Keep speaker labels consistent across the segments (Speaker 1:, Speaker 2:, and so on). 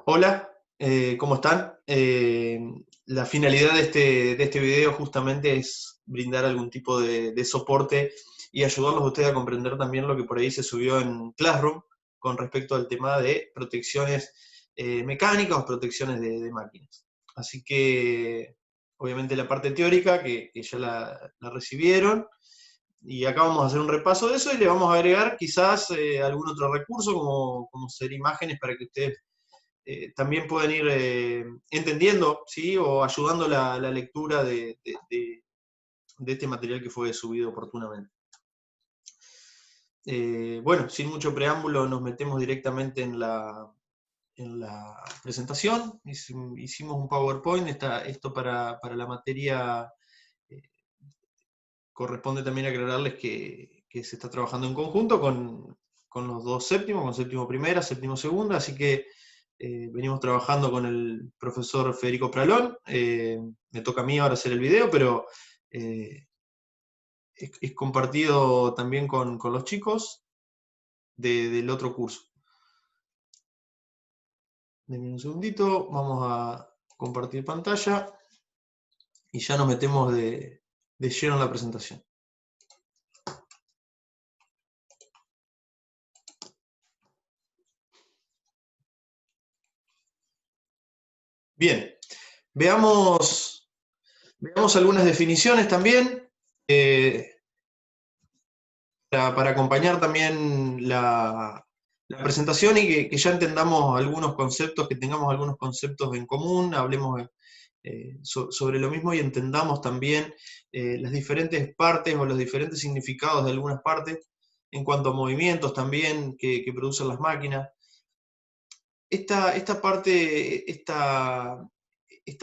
Speaker 1: Hola, ¿cómo están? La finalidad de este video justamente es brindar algún tipo de soporte y ayudarlos a ustedes a comprender también lo que por ahí se subió en Classroom con respecto al tema de protecciones mecánicas o protecciones de máquinas. Así que, obviamente la parte teórica, que ya la recibieron, y acá vamos a hacer un repaso de eso y le vamos a agregar quizás algún otro recurso como ser imágenes para que ustedes también pueden ir entendiendo, ¿sí? O ayudando la lectura de este material que fue subido oportunamente. Bueno, sin mucho preámbulo, nos metemos directamente en la presentación. Hicimos un PowerPoint, esto para la materia. eh, Corresponde también aclararles que se está trabajando en conjunto con los dos séptimos, con séptimo primera, séptimo segunda, así que venimos trabajando con el profesor Federico Pralón. Me toca a mí ahora hacer el video, pero eh, es compartido también con los chicos del otro curso. Denme un segundito, vamos a compartir pantalla y ya nos metemos de lleno en la presentación. Bien, veamos algunas definiciones también. eh, para acompañar también la presentación y que ya entendamos algunos conceptos, que tengamos algunos conceptos en común, hablemos sobre lo mismo y entendamos también las diferentes partes o los diferentes significados de algunas partes en cuanto a movimientos también que producen las máquinas. Esta parte, esta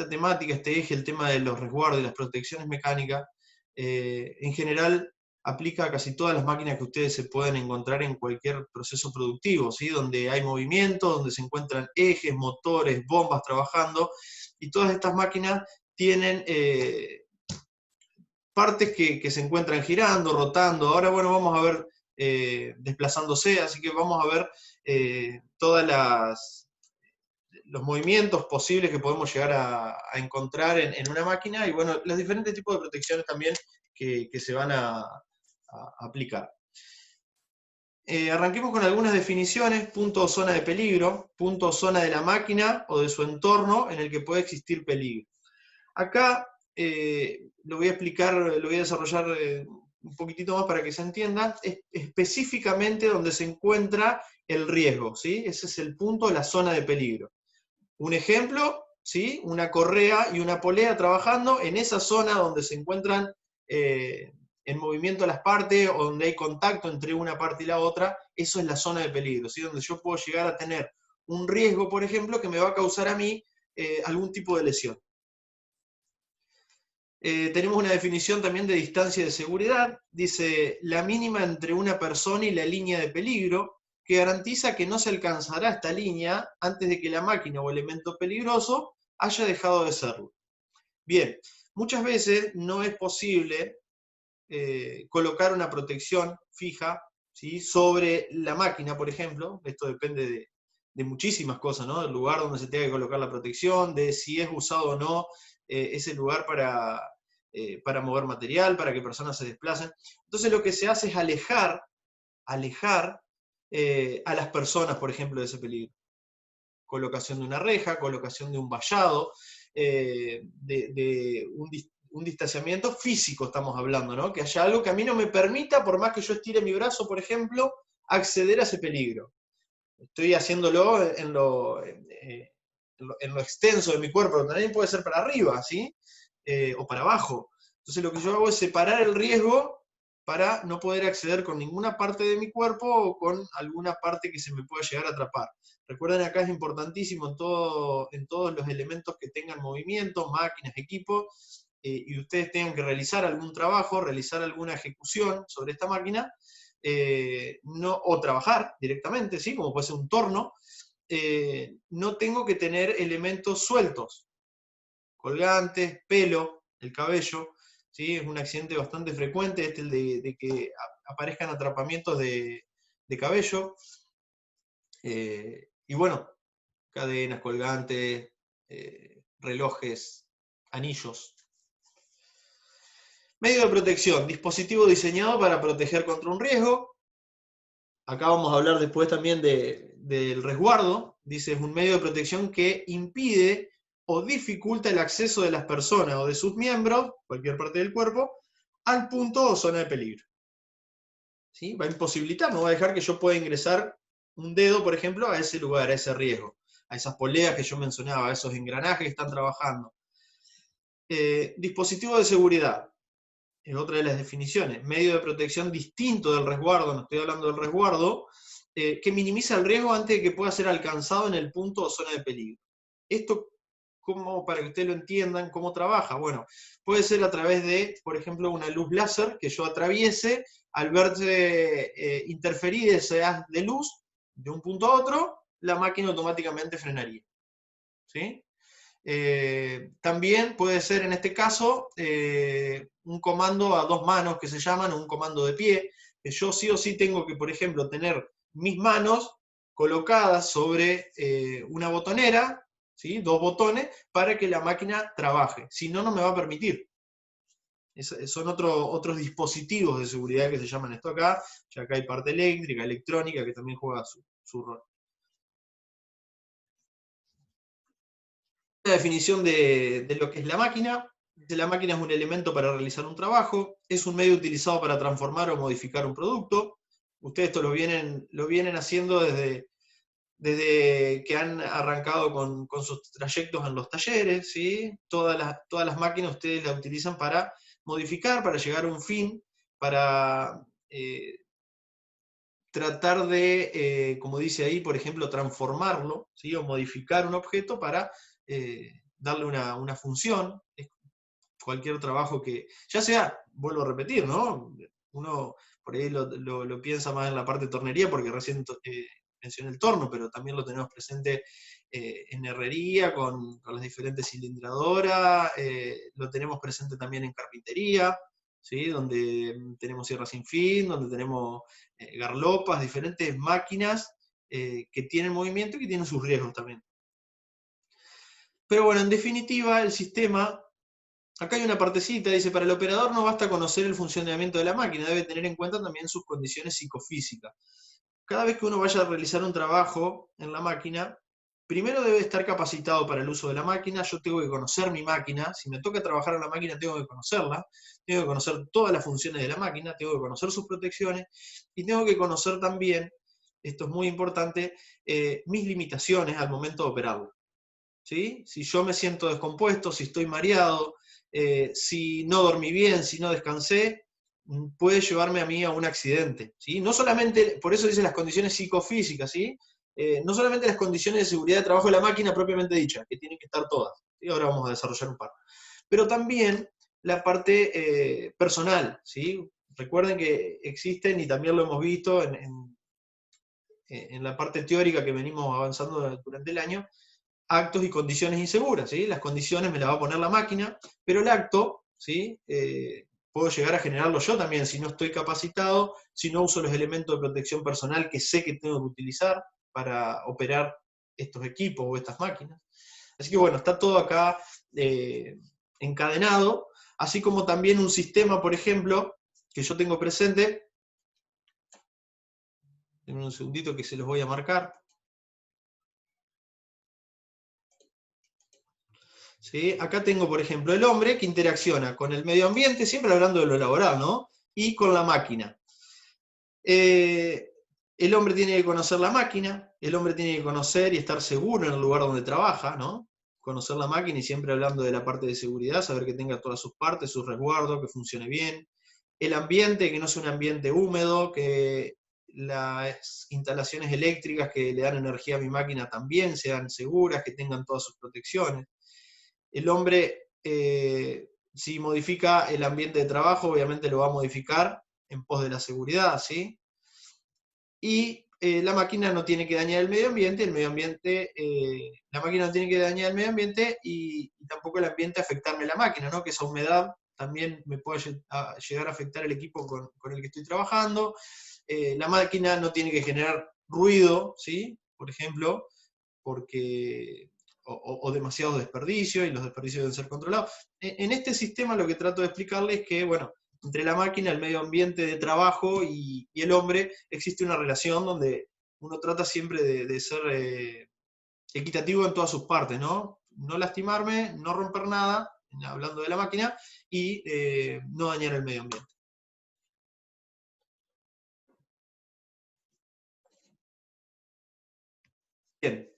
Speaker 1: temática, este eje, el tema de los resguardos y las protecciones mecánicas, en general aplica a casi todas las máquinas que ustedes se pueden encontrar en cualquier proceso productivo, ¿sí? Donde hay movimiento, donde se encuentran ejes, motores, bombas trabajando, y todas estas máquinas tienen partes que se encuentran girando, rotando. Ahora, bueno, vamos a ver desplazándose, así que vamos a ver todas los movimientos posibles que podemos llegar a encontrar en una máquina y, bueno, los diferentes tipos de protecciones también que se van a aplicar. Arranquemos con algunas definiciones. Punto o zona de peligro, punto o zona de la máquina o de su entorno en el que puede existir peligro. Acá lo voy a explicar, lo voy a desarrollar un poquitito más para que se entienda, específicamente donde se encuentra el riesgo, ¿sí? Ese es el punto, la zona de peligro. Un ejemplo, ¿sí? Una correa y una polea trabajando en esa zona donde se encuentran en movimiento las partes o donde hay contacto entre una parte y la otra, eso es la zona de peligro, ¿sí? Donde yo puedo llegar a tener un riesgo, por ejemplo, que me va a causar a mí algún tipo de lesión. Tenemos una definición también de distancia de seguridad. Dice, la mínima entre una persona y la línea de peligro, que garantiza que no se alcanzará esta línea antes de que la máquina o elemento peligroso haya dejado de serlo. Bien, muchas veces no es posible colocar una protección fija, ¿sí? Sobre la máquina, por ejemplo. Esto depende de muchísimas cosas, ¿no? Del lugar donde se tenga que colocar la protección, de si es usado o no ese lugar para mover material, para que personas se desplacen. Entonces lo que se hace es alejar a las personas, por ejemplo, de ese peligro. Colocación de una reja, colocación de un vallado, de un distanciamiento físico estamos hablando, ¿no? Que haya algo que a mí no me permita, por más que yo estire mi brazo, por ejemplo, acceder a ese peligro. Estoy haciéndolo en lo extenso de mi cuerpo, pero también puede ser para arriba, ¿sí? O para abajo. Entonces lo que yo hago es separar el riesgo para no poder acceder con ninguna parte de mi cuerpo o con alguna parte que se me pueda llegar a atrapar. Recuerden, acá es importantísimo en todos los elementos que tengan movimiento, máquinas, equipos, y ustedes tengan que realizar algún trabajo, realizar alguna ejecución sobre esta máquina, no, o trabajar directamente, ¿sí? Como puede ser un torno, no tengo que tener elementos sueltos, colgantes, pelo, el cabello, ¿sí? Es un accidente bastante frecuente, el de que aparezcan atrapamientos de cabello. Y bueno, cadenas, colgantes, relojes, anillos. Medio de protección, dispositivo diseñado para proteger contra un riesgo. Acá vamos a hablar después también del resguardo. Dice, es un medio de protección que impide o dificulta el acceso de las personas o de sus miembros, cualquier parte del cuerpo, al punto o zona de peligro. ¿Sí? Va a imposibilitar, no va a dejar que yo pueda ingresar un dedo, por ejemplo, a ese lugar, a ese riesgo, a esas poleas que yo mencionaba, a esos engranajes que están trabajando. Dispositivo de seguridad, es otra de las definiciones, medio de protección distinto del resguardo, no estoy hablando del resguardo, que minimiza el riesgo antes de que pueda ser alcanzado en el punto o zona de peligro. Esto, como para que ustedes lo entiendan, ¿cómo trabaja? Bueno, puede ser a través de, por ejemplo, una luz láser que yo atraviese, al verse interferir ese haz de luz de un punto a otro, la máquina automáticamente frenaría. ¿Sí? También puede ser en este caso un comando a dos manos que se llaman, un comando de pie, que yo sí o sí tengo que, por ejemplo, tener mis manos colocadas sobre una botonera, ¿sí? Dos botones, para que la máquina trabaje, si no, no me va a permitir. Son otros dispositivos de seguridad que se llaman esto acá, ya acá hay parte eléctrica, electrónica, que también juega su rol. La definición de lo que es la máquina. La máquina es un elemento para realizar un trabajo, es un medio utilizado para transformar o modificar un producto. Ustedes esto lo vienen haciendo desde que han arrancado con sus trayectos en los talleres, ¿sí? Todas las máquinas ustedes las utilizan para modificar, para llegar a un fin, para tratar de, como dice ahí, por ejemplo, transformarlo, ¿sí? O modificar un objeto para darle una función. Cualquier trabajo que, ya sea, vuelvo a repetir, ¿no? Uno por ahí lo piensa más en la parte de tornería, porque recién mencioné el torno, pero también lo tenemos presente en herrería, con las diferentes cilindradoras, lo tenemos presente también en carpintería, ¿sí? Donde tenemos sierras sin fin, donde tenemos garlopas, diferentes máquinas que tienen movimiento y que tienen sus riesgos también. Pero bueno, en definitiva, el sistema, acá hay una partecita, dice, para el operador no basta conocer el funcionamiento de la máquina, debe tener en cuenta también sus condiciones psicofísicas. Cada vez que uno vaya a realizar un trabajo en la máquina, primero debe estar capacitado para el uso de la máquina, yo tengo que conocer mi máquina, si me toca trabajar en la máquina tengo que conocerla, tengo que conocer todas las funciones de la máquina, tengo que conocer sus protecciones, y tengo que conocer también, esto es muy importante, mis limitaciones al momento de operarla. ¿Sí? Si yo me siento descompuesto, si estoy mareado, si no dormí bien, si no descansé, puede llevarme a mí a un accidente. ¿Sí? No solamente, por eso dice las condiciones psicofísicas, ¿sí? No solamente las condiciones de seguridad de trabajo de la máquina propiamente dicha, que tienen que estar todas. ¿Sí? Ahora vamos a desarrollar un par. Pero también la parte personal. ¿Sí? Recuerden que existen, y también lo hemos visto en la parte teórica que venimos avanzando durante el año, actos y condiciones inseguras, ¿sí? Las condiciones me las va a poner la máquina, pero el acto, ¿sí? Puedo llegar a generarlo yo también, si no estoy capacitado, si no uso los elementos de protección personal que sé que tengo que utilizar para operar estos equipos o estas máquinas. Así que bueno, está todo acá encadenado, así como también un sistema, por ejemplo, que yo tengo presente, en un segundito que se los voy a marcar. ¿Sí? Acá tengo, por ejemplo, el hombre que interacciona con el medio ambiente, siempre hablando de lo laboral, ¿no? Y con la máquina. El hombre tiene que conocer la máquina, el hombre tiene que conocer y estar seguro en el lugar donde trabaja, ¿no? Conocer la máquina y siempre hablando de la parte de seguridad, saber que tenga todas sus partes, sus resguardos, que funcione bien. El ambiente, que no sea un ambiente húmedo, que las instalaciones eléctricas que le dan energía a mi máquina también sean seguras, que tengan todas sus protecciones. El hombre, si modifica el ambiente de trabajo, obviamente lo va a modificar en pos de la seguridad, ¿sí? Y la máquina no tiene que dañar el medio ambiente, la máquina no tiene que dañar el medio ambiente y tampoco el ambiente afectarme la máquina, ¿no? Que esa humedad también me puede llegar a afectar el equipo con el que estoy trabajando. La máquina no tiene que generar ruido, ¿sí? Por ejemplo, porque, o demasiado desperdicio, y los desperdicios deben ser controlados. En este sistema lo que trato de explicarles es que, bueno, entre la máquina, el medio ambiente de trabajo y el hombre existe una relación donde uno trata siempre de ser equitativo en todas sus partes, ¿no? No lastimarme, no romper nada, hablando de la máquina, y no dañar el medio ambiente. Bien.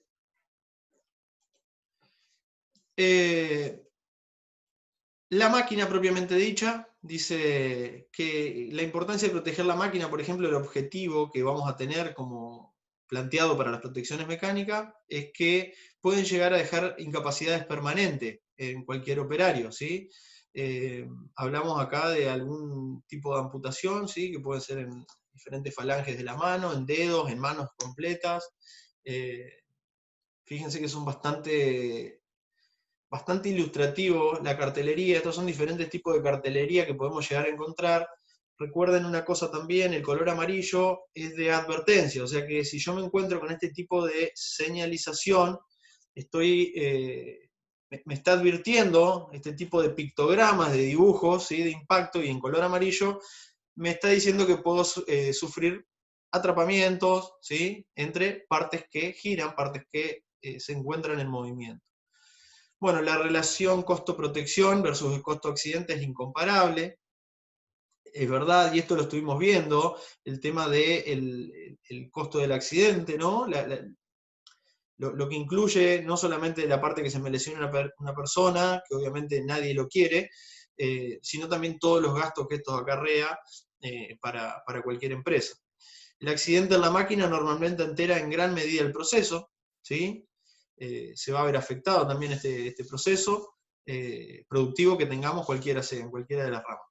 Speaker 1: La máquina propiamente dicha dice que la importancia de proteger la máquina, por ejemplo, el objetivo que vamos a tener como planteado para las protecciones mecánicas, es que pueden llegar a dejar incapacidades permanentes en cualquier operario, ¿sí? Hablamos acá de algún tipo de amputación, ¿sí? Que puede ser en diferentes falanges de la mano, en dedos, en manos completas. Eh, Fíjense que son bastante ilustrativo la cartelería. Estos son diferentes tipos de cartelería que podemos llegar a encontrar. Recuerden una cosa también, el color amarillo es de advertencia, o sea que si yo me encuentro con este tipo de señalización, me está advirtiendo este tipo de pictogramas, de dibujos, ¿sí? De impacto, y en color amarillo me está diciendo que puedo sufrir atrapamientos, ¿sí? Entre partes que giran, partes que se encuentran en movimiento. Bueno, la relación costo-protección versus el costo-accidente es incomparable, es verdad, y esto lo estuvimos viendo, el tema del el costo del accidente, ¿no? Lo que incluye no solamente la parte que se me lesiona una persona, que obviamente nadie lo quiere, sino también todos los gastos que esto acarrea para cualquier empresa. El accidente en la máquina normalmente altera en gran medida el proceso, ¿sí? Se va a ver afectado también este proceso productivo que tengamos cualquiera sea, en cualquiera de las ramas.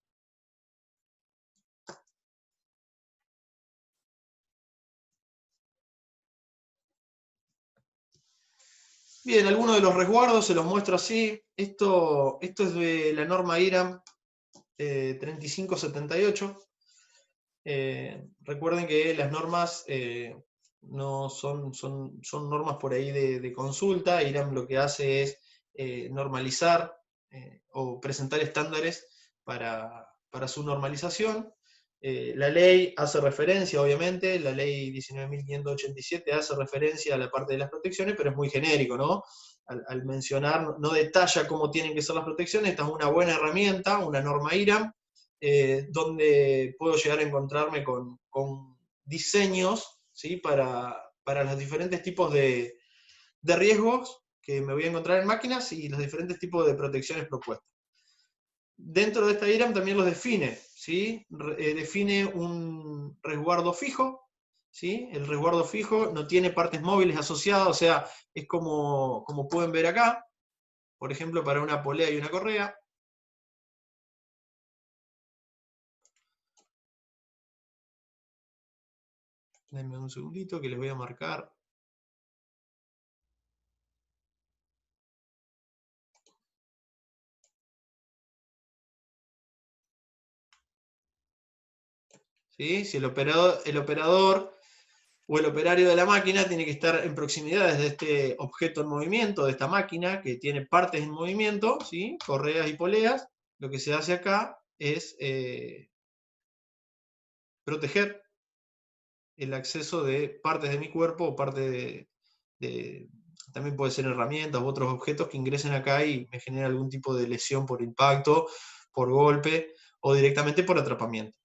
Speaker 1: Bien, algunos de los resguardos se los muestro así. Esto es de la norma IRAM 3578. Recuerden que las normas no son normas por ahí de consulta. IRAM lo que hace es normalizar o presentar estándares para su normalización. La ley hace referencia, obviamente, la ley 19.587 hace referencia a la parte de las protecciones, pero es muy genérico, ¿no? Al mencionar, no detalla cómo tienen que ser las protecciones. Esta es una buena herramienta, una norma IRAM, donde puedo llegar a encontrarme con diseños, ¿sí? Para los diferentes tipos de riesgos que me voy a encontrar en máquinas y los diferentes tipos de protecciones propuestas. Dentro de esta IRAM también los define, ¿sí? Define un resguardo fijo, ¿sí? El resguardo fijo no tiene partes móviles asociadas, o sea, es como pueden ver acá, por ejemplo, para una polea y una correa. Denme un segundito que les voy a marcar. ¿Sí? Si el operador o el operario de la máquina tiene que estar en proximidades de este objeto en movimiento, de esta máquina que tiene partes en movimiento, ¿sí? Correas y poleas, lo que se hace acá es proteger el acceso de partes de mi cuerpo o también puede ser herramientas u otros objetos que ingresen acá y me generen algún tipo de lesión por impacto, por golpe o directamente por atrapamiento.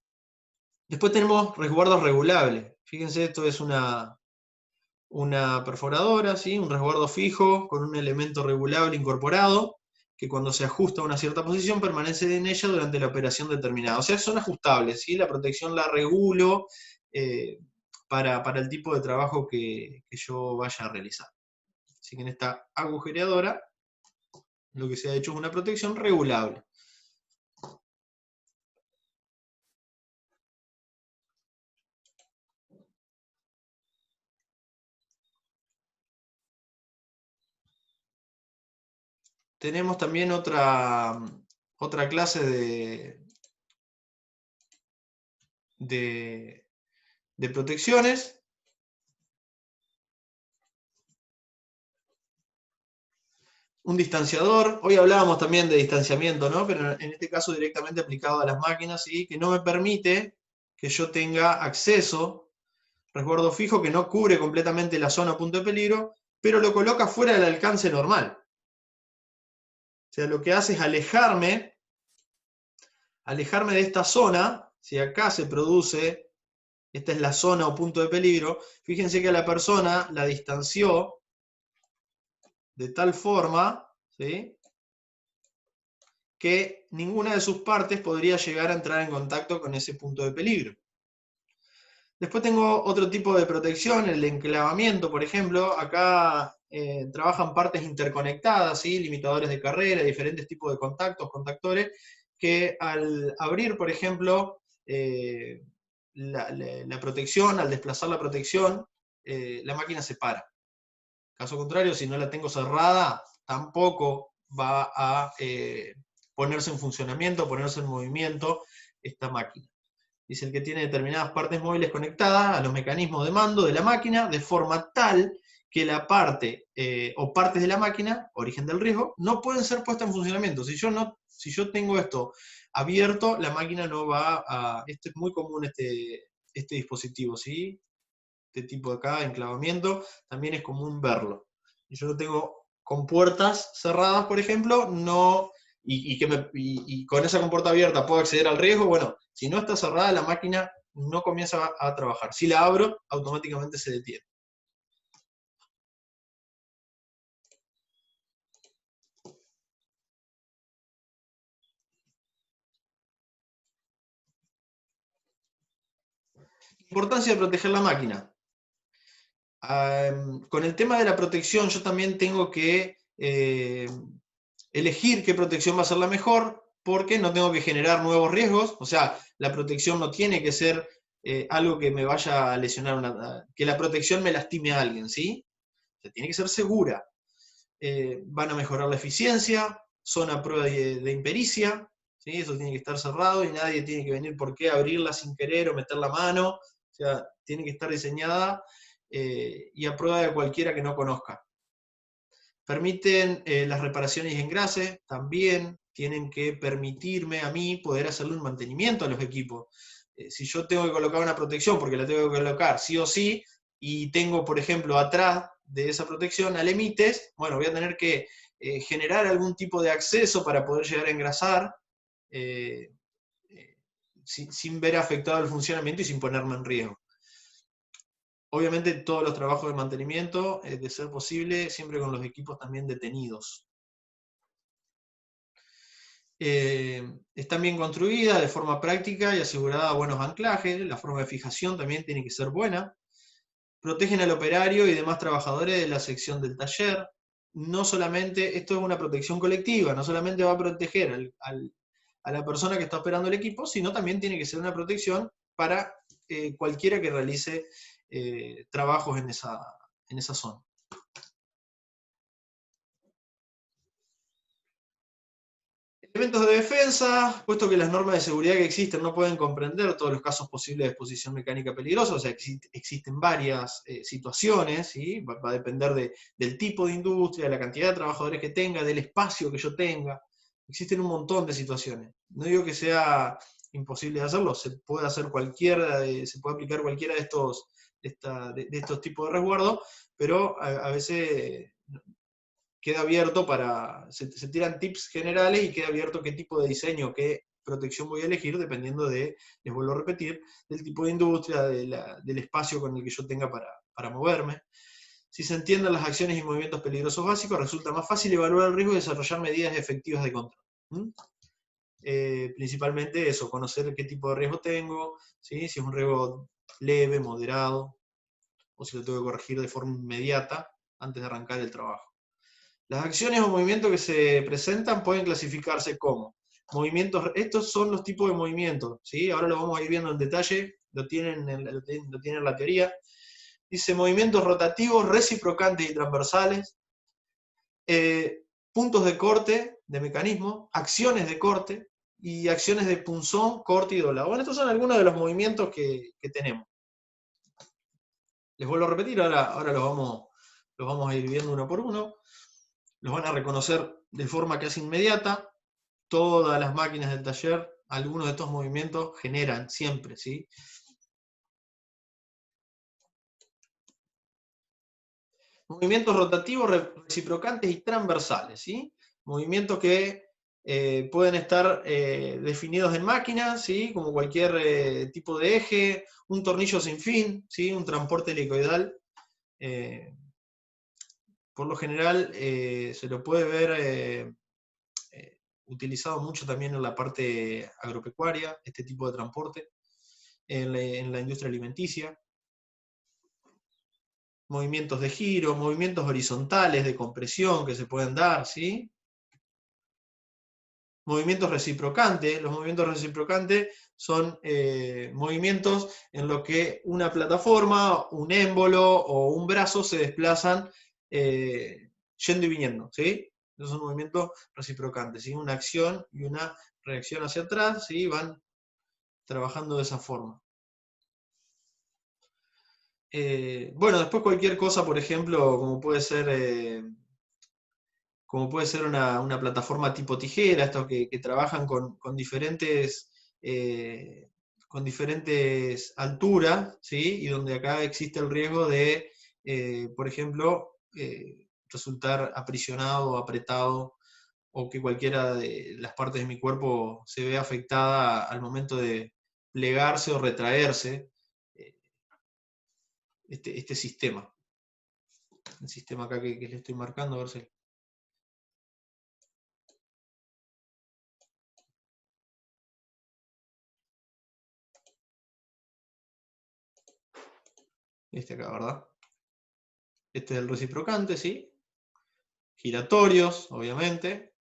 Speaker 1: Después tenemos resguardos regulables. Fíjense, esto es una perforadora, ¿sí? Un resguardo fijo con un elemento regulable incorporado que cuando se ajusta a una cierta posición permanece en ella durante la operación determinada. O sea, son ajustables, ¿sí? La protección la regulo eh, para el tipo de trabajo que yo vaya a realizar. Así que en esta agujereadora lo que se ha hecho es una protección regulable. Tenemos también otra clase de protecciones. Un distanciador, hoy hablábamos también de distanciamiento, ¿no? Pero en este caso directamente aplicado a las máquinas, ¿sí? Que no me permite que yo tenga acceso, resguardo fijo que no cubre completamente la zona o punto de peligro, pero lo coloca fuera del alcance normal. O sea, lo que hace es alejarme de esta zona. Si acá se produce, esta es la zona o punto de peligro, fíjense que a la persona la distanció de tal forma, ¿sí?, que ninguna de sus partes podría llegar a entrar en contacto con ese punto de peligro. Después tengo otro tipo de protección, el de enclavamiento, por ejemplo. Acá trabajan partes interconectadas, ¿sí?, limitadores de carrera, diferentes tipos de contactos, contactores, que al abrir, por ejemplo, la protección, al desplazar la protección, la máquina se para. Caso contrario, si no la tengo cerrada, tampoco va a ponerse en funcionamiento, ponerse en movimiento esta máquina. Es el que tiene determinadas partes móviles conectadas a los mecanismos de mando de la máquina, de forma tal que la parte o partes de la máquina, origen del riesgo, no pueden ser puestas en funcionamiento. Si yo tengo esto abierto, la máquina no va a... Esto es muy común, este dispositivo, ¿sí? Este tipo de acá, enclavamiento, también es común verlo. Y yo lo tengo con puertas cerradas, por ejemplo, no, y con esa compuerta abierta puedo acceder al riesgo. Bueno, si no está cerrada, la máquina no comienza a trabajar. Si la abro, automáticamente se detiene. Importancia de proteger la máquina. Con el tema de la protección, yo también tengo que elegir qué protección va a ser la mejor, porque no tengo que generar nuevos riesgos. O sea, la protección no tiene que ser algo que me vaya a lesionar, que la protección me lastime a alguien, ¿sí? O sea, tiene que ser segura. Van a mejorar la eficiencia, son a prueba de impericia, ¿sí? Eso tiene que estar cerrado y nadie tiene que venir por qué abrirla sin querer o meter la mano. O sea, tiene que estar diseñada y a prueba de cualquiera que no conozca. Permiten las reparaciones y engrases, también tienen que permitirme a mí poder hacerle un mantenimiento a los equipos. Si yo tengo que colocar una protección, porque la tengo que colocar sí o sí, y tengo, por ejemplo, atrás de esa protección alemites, bueno, voy a tener que generar algún tipo de acceso para poder llegar a engrasar, eh, sin ver afectado el funcionamiento y sin ponerme en riesgo. Obviamente todos los trabajos de mantenimiento, de ser posible, siempre con los equipos también detenidos. Están bien construidas de forma práctica y asegurada buenos anclajes. La forma de fijación también tiene que ser buena. Protegen al operario y demás trabajadores de la sección del taller. No solamente, esto es una protección colectiva, no solamente va a proteger a la persona que está operando el equipo, sino también tiene que ser una protección para cualquiera que realice trabajos en esa zona. Elementos de defensa, puesto que las normas de seguridad que existen no pueden comprender todos los casos posibles de exposición mecánica peligrosa. O sea, existen varias situaciones, ¿sí? Va a depender del tipo de industria, de la cantidad de trabajadores que tenga, del espacio que yo tenga. Existen un montón de situaciones. No digo que sea imposible de hacerlo, se puede hacer se puede aplicar cualquiera de estos tipos de resguardo, pero a veces queda abierto se tiran tips generales y queda abierto qué tipo de diseño, qué protección voy a elegir, dependiendo les vuelvo a repetir, del tipo de industria, del espacio con el que yo tenga para moverme. Si se entienden las acciones y movimientos peligrosos básicos, resulta más fácil evaluar el riesgo y desarrollar medidas efectivas de control. Principalmente eso, conocer qué tipo de riesgo tengo, ¿sí? Si es un riesgo leve, moderado, o si lo tengo que corregir de forma inmediata antes de arrancar el trabajo. Las acciones o movimientos que se presentan pueden clasificarse como movimientos. Estos son los tipos de movimientos, ¿sí? Ahora lo vamos a ir viendo en detalle, lo tienen en la teoría. Dice movimientos rotativos, reciprocantes y transversales, puntos de corte de mecanismo, acciones de corte y acciones de punzón, corte y doblado. Bueno, estos son algunos de los movimientos que tenemos. Les vuelvo a repetir, ahora los vamos a ir viendo uno por uno. los van a reconocer de forma casi inmediata. Todas las máquinas del taller, algunos de estos movimientos generan siempre, ¿sí? Movimientos rotativos, reciprocantes y transversales, ¿sí? Movimientos que pueden estar definidos en máquinas, ¿sí? Como cualquier tipo de eje, un tornillo sin fin, ¿sí? Un transporte helicoidal. Por lo general se lo puede ver utilizado mucho también en la parte agropecuaria, este tipo de transporte, en la industria alimenticia. Movimientos de giro, movimientos horizontales de compresión que se pueden dar, ¿sí? Movimientos reciprocantes. Los movimientos reciprocantes son movimientos en los que una plataforma, un émbolo o un brazo se desplazan yendo y viniendo, ¿sí? Esos son movimientos reciprocantes, ¿sí? Una acción y una reacción hacia atrás, ¿sí? Van trabajando de esa forma. Bueno, después cualquier cosa, por ejemplo, como puede ser una plataforma tipo tijera, estos que trabajan con diferentes alturas, ¿sí? Y donde acá existe el riesgo de, por ejemplo, resultar aprisionado, apretado, o que cualquiera de las partes de mi cuerpo se vea afectada al momento de plegarse o retraerse eh, este sistema. El sistema acá que le estoy marcando, a ver si... Este acá, ¿verdad? Este es el reciprocante, ¿sí? Giratorios, obviamente.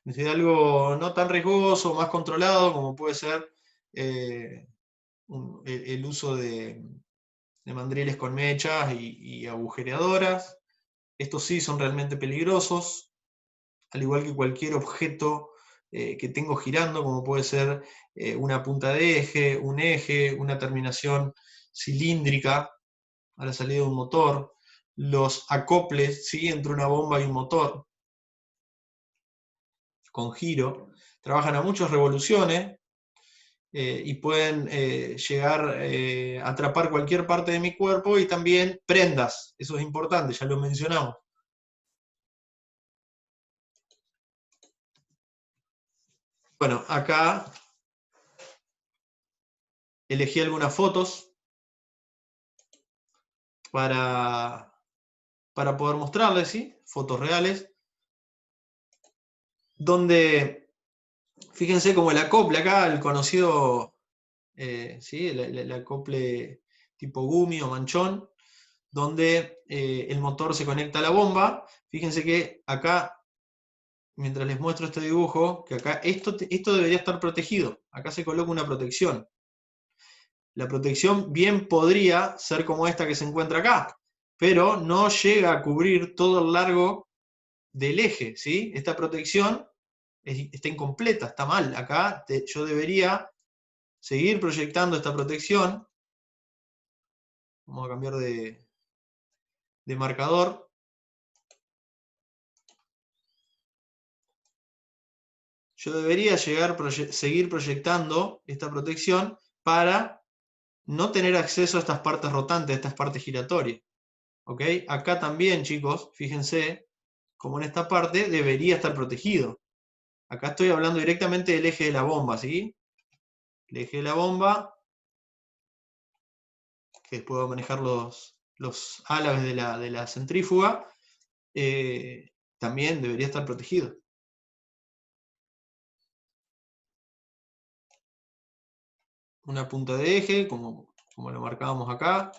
Speaker 1: Es algo no tan riesgoso, más controlado, como puede ser el uso de mandriles con mechas y agujereadoras. Estos sí son realmente peligrosos, al igual que cualquier objeto que tengo girando, como puede ser una punta de eje, una terminación cilíndrica a la salida de un motor, los acoples, ¿sí? Entre una bomba y un motor, con giro, trabajan a muchas revoluciones y pueden llegar a atrapar cualquier parte de mi cuerpo y también prendas, eso es importante, ya lo mencionamos. Bueno, acá elegí algunas fotos para poder mostrarles, ¿sí? Fotos reales, donde, fíjense como el acople acá, el conocido, ¿sí? El acople tipo gumi o manchón, donde el motor se conecta a la bomba. Fíjense que acá, mientras les muestro este dibujo, que acá esto debería estar protegido. Acá se coloca una protección. La protección bien podría ser como esta que se encuentra acá, pero no llega a cubrir todo el largo del eje, ¿sí? Esta protección está incompleta, está mal. Acá yo debería seguir proyectando esta protección. Vamos a cambiar de marcador. Yo debería seguir proyectando esta protección para no tener acceso a estas partes rotantes, a estas partes giratorias. ¿Ok? Acá también, chicos, fíjense, como en esta parte debería estar protegido. Acá estoy hablando directamente del eje de la bomba, ¿sí? El eje de la bomba, que puedo manejar los álabes de la centrífuga, también debería estar protegido. Una punta de eje, como lo marcábamos acá.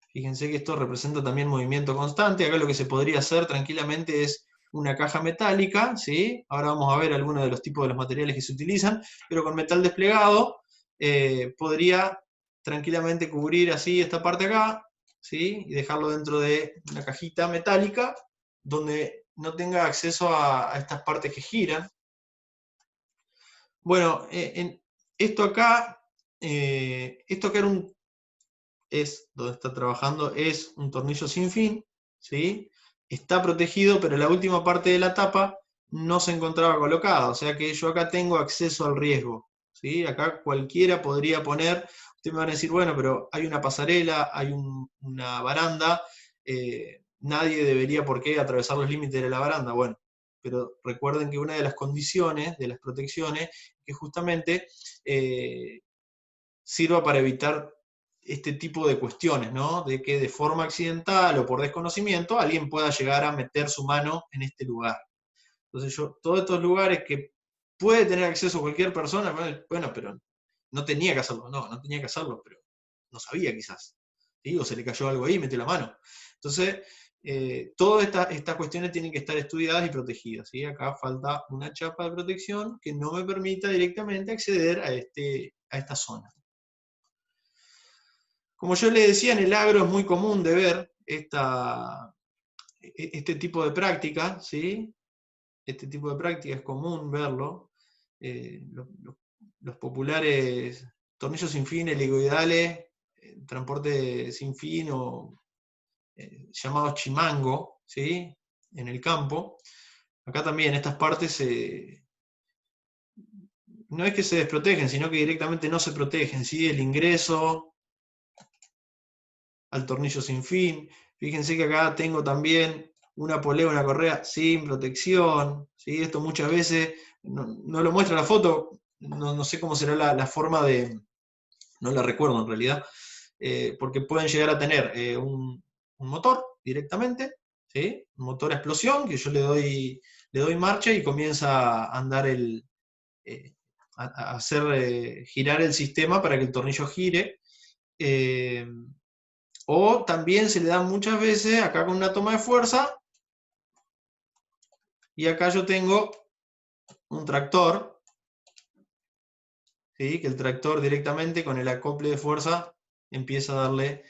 Speaker 1: Fíjense que esto representa también movimiento constante. Acá lo que se podría hacer tranquilamente es una caja metálica, ¿sí? Ahora vamos a ver algunos de los tipos de los materiales que se utilizan, pero con metal desplegado podría tranquilamente cubrir así esta parte acá, ¿sí? Y dejarlo dentro de una cajita metálica donde no tenga acceso a estas partes que giran. Bueno, esto acá donde está trabajando, es un tornillo sin fin, ¿sí? está protegido, pero la última parte de la tapa no se encontraba colocada. O sea que yo acá tengo acceso al riesgo. ¿Sí? Acá cualquiera podría poner, ustedes me van a decir, bueno, pero hay una pasarela, hay una baranda, nadie debería por qué atravesar los límites de la baranda. Bueno, pero recuerden que una de las condiciones de las protecciones es que justamente sirva para evitar este tipo de cuestiones, ¿no? De que de forma accidental o por desconocimiento alguien pueda llegar a meter su mano en este lugar. Entonces todos estos lugares que puede tener acceso cualquier persona, bueno, pero no tenía que hacerlo, no tenía que hacerlo, pero no sabía quizás, ¿sí? O se le cayó algo ahí, metió la mano. Entonces, todas estas cuestiones tienen que estar estudiadas y protegidas, ¿sí? Acá falta una chapa de protección que no me permita directamente acceder a esta zona. Como yo le decía, en el agro es muy común de ver este tipo de práctica, ¿sí? Este tipo de práctica es común verlo. Los populares tornillos sin fin, helicoidales, transporte sin fin o llamados chimango, ¿sí? En el campo. Acá también estas partes no es que se desprotegen, sino que directamente no se protegen, ¿sí? El ingreso al tornillo sin fin. Fíjense que acá tengo también una polea, una correa sin protección, ¿sí? Esto muchas veces no lo muestra la foto, no sé cómo será la forma de, no la recuerdo en realidad, porque pueden llegar a tener un motor directamente, ¿sí? Un motor a explosión, que yo le doy marcha y comienza a andar a hacer girar el sistema para que el tornillo gire. O también se le da muchas veces acá con una toma de fuerza, y acá yo tengo un tractor, ¿sí? Que el tractor directamente con el acople de fuerza empieza a darle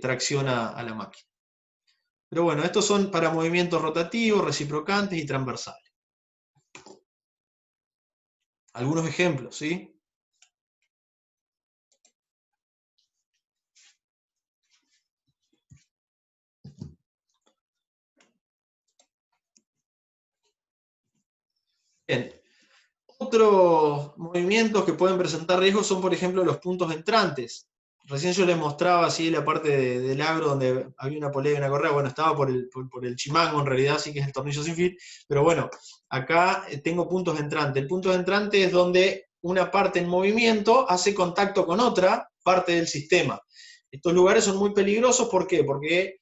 Speaker 1: tracción a la máquina. Pero bueno, estos son para movimientos rotativos, reciprocantes y transversales. Algunos ejemplos, ¿sí? Bien. Otros movimientos que pueden presentar riesgos son, por ejemplo, los puntos entrantes. Recién yo les mostraba así la parte del agro donde había una polea y una correa. Bueno, estaba por el chimango, en realidad sí que es el tornillo sin fin. Pero bueno, acá tengo puntos entrantes. El punto de entrante es donde una parte en movimiento hace contacto con otra parte del sistema. Estos lugares son muy peligrosos, ¿por qué? Porque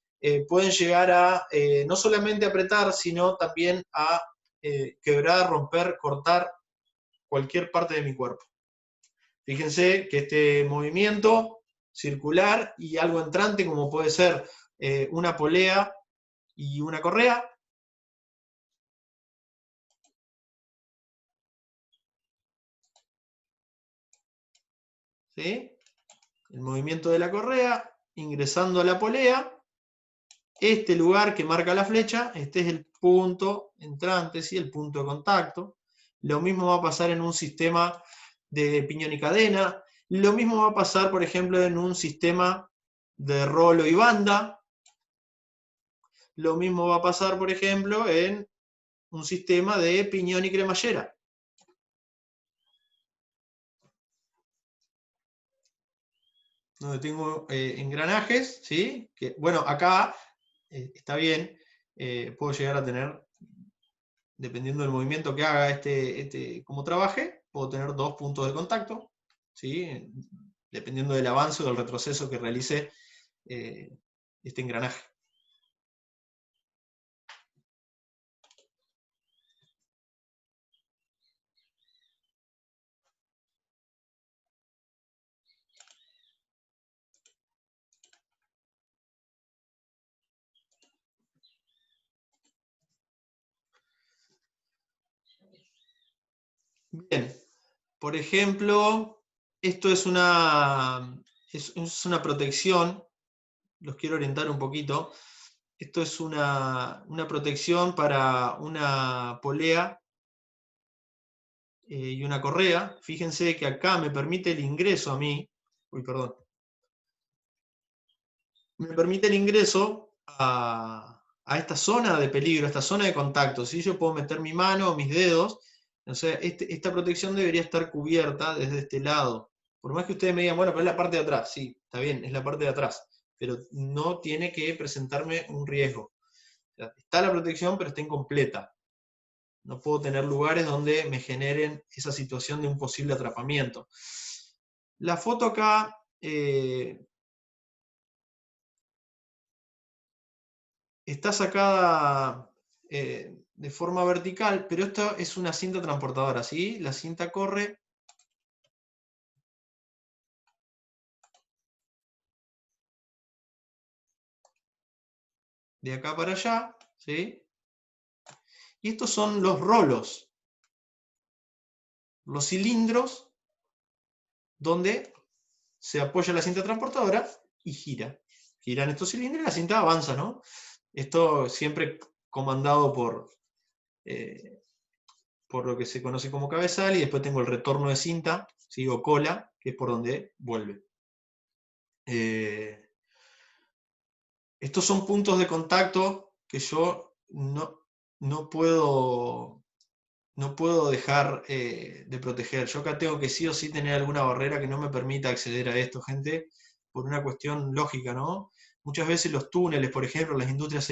Speaker 1: pueden llegar a no solamente apretar, sino también a quebrar, romper, cortar cualquier parte de mi cuerpo. Fíjense que este movimiento circular y algo entrante, como puede ser una polea y una correa, ¿sí? El movimiento de la correa ingresando a la polea, este lugar que marca la flecha, este es el punto entrante, ¿sí? El punto de contacto. Lo mismo va a pasar en un sistema de piñón y cadena. Lo mismo va a pasar, por ejemplo, en un sistema de rolo y banda. Lo mismo va a pasar, por ejemplo, en un sistema de piñón y cremallera. Donde tengo engranajes, ¿sí? Que, bueno, acá está bien, puedo llegar a tener, dependiendo del movimiento que haga como trabaje, puedo tener dos puntos de contacto, ¿sí? Dependiendo del avance o del retroceso que realice este engranaje. Bien, por ejemplo, esto es una protección, los quiero orientar un poquito. Esto es una protección para una polea y una correa. Fíjense que acá me permite el ingreso a mí, me permite el ingreso a a esta zona de peligro, a esta zona de contacto, ¿sí? Yo puedo meter mi mano o mis dedos, o sea, esta protección debería estar cubierta desde este lado. Por más que ustedes me digan, bueno, pero es la parte de atrás, sí, está bien, es la parte de atrás, pero no tiene que presentarme un riesgo. O sea, está la protección, pero está incompleta. No puedo tener lugares donde me generen esa situación de un posible atrapamiento. La foto acá está sacada de forma vertical, pero esto es una cinta transportadora, ¿sí? La cinta corre de acá para allá, ¿sí? Y estos son los rolos, los cilindros donde se apoya la cinta transportadora y gira. Giran estos cilindros y la cinta avanza, ¿no? Esto siempre comandado por lo que se conoce como cabezal, y después tengo el retorno de cinta, ¿sí? O cola, que es por donde vuelve. Estos son puntos de contacto que yo no puedo dejar de proteger. Yo acá tengo que sí o sí tener alguna barrera que no me permita acceder a esto, gente, por una cuestión lógica, ¿no? Muchas veces los túneles, por ejemplo, las industrias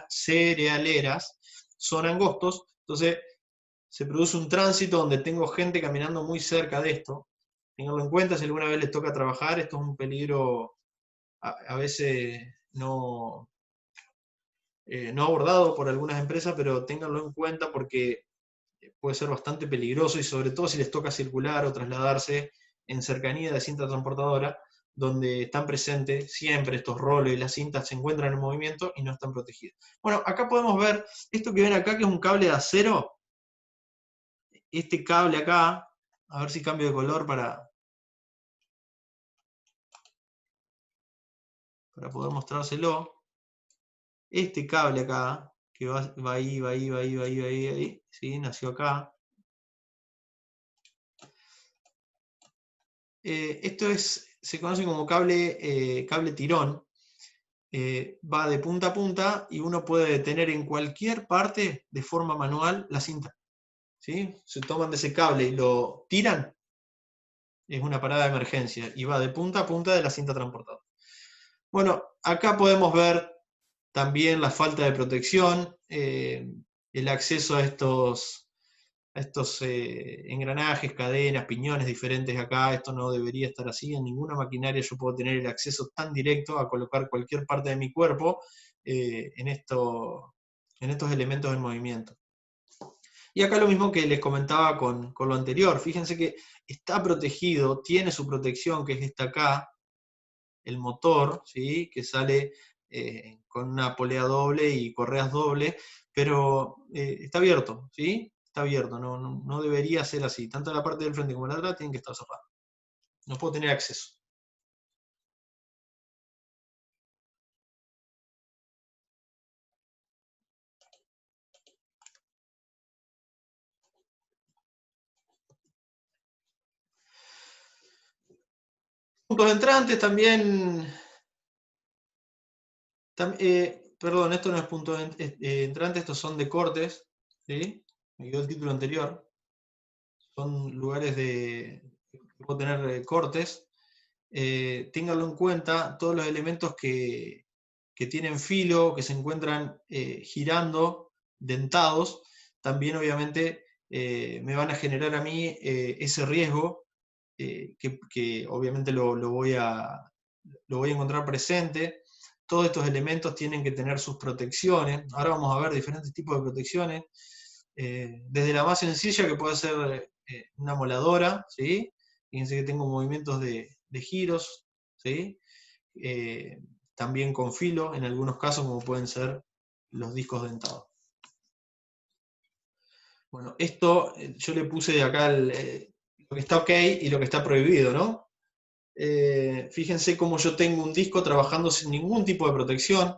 Speaker 1: cerealeras son angostos, entonces se produce un tránsito donde tengo gente caminando muy cerca de esto. Tenganlo en cuenta, si alguna vez les toca trabajar, esto es un peligro a veces no abordado por algunas empresas, pero ténganlo en cuenta porque puede ser bastante peligroso, y sobre todo si les toca circular o trasladarse en cercanía de cinta transportadora, donde están presentes siempre estos roles y las cintas se encuentran en movimiento y no están protegidos. Bueno, acá podemos ver esto que ven acá, que es un cable de acero. Este cable acá, a ver si cambio de color para poder mostrárselo. Este cable acá, que va ahí, va ahí, va ahí, va ahí, va ahí, va ahí, ¿sí? Nació acá. Esto se conoce como cable tirón. Va de punta a punta y uno puede detener en cualquier parte de forma manual la cinta, ¿sí? Se toman de ese cable y lo tiran, es una parada de emergencia y va de punta a punta de la cinta transportadora. Bueno, acá podemos ver también la falta de protección, el acceso a estos engranajes, cadenas, piñones diferentes acá. Esto no debería estar así. En ninguna maquinaria yo puedo tener el acceso tan directo a colocar cualquier parte de mi cuerpo en estos elementos en movimiento. Y acá lo mismo que les comentaba con lo anterior. Fíjense que está protegido, tiene su protección, que es esta acá, el motor, ¿sí? Que sale con una polea doble y correas dobles, pero está abierto, ¿sí? Está abierto, no debería ser así. Tanto la parte del frente como la de atrás tienen que estar cerradas. No puedo tener acceso. Puntos entrantes también, perdón, esto no es punto entrante, estos son de cortes, ¿sí? Me quedó el título anterior. Son lugares que puedo tener cortes. Ténganlo en cuenta, todos los elementos que tienen filo, que se encuentran girando, dentados, también obviamente me van a generar a mí ese riesgo que obviamente lo voy a encontrar presente. Todos estos elementos tienen que tener sus protecciones. Ahora vamos a ver diferentes tipos de protecciones. Desde la más sencilla, que puede ser una moladora, ¿sí? Fíjense que tengo movimientos de giros, ¿sí? También con filo, en algunos casos, como pueden ser los discos dentados. Bueno, esto yo le puse de acá lo que está ok y lo que está prohibido, ¿no? Fíjense cómo yo tengo un disco trabajando sin ningún tipo de protección,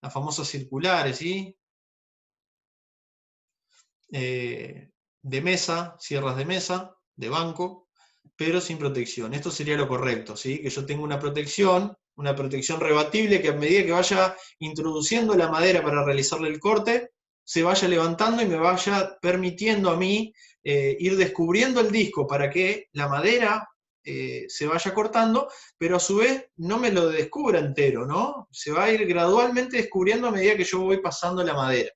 Speaker 1: las famosas circulares, ¿sí? De mesa, sierras de mesa, de banco, pero sin protección. Esto sería lo correcto, ¿sí? Que yo tengo una protección una protección rebatible que a medida que vaya introduciendo la madera para realizarle el corte, se vaya levantando y me vaya permitiendo a mí ir descubriendo el disco para que la madera se vaya cortando, pero a su vez no me lo descubra entero, ¿no? Se va a ir gradualmente descubriendo a medida que yo voy pasando la madera.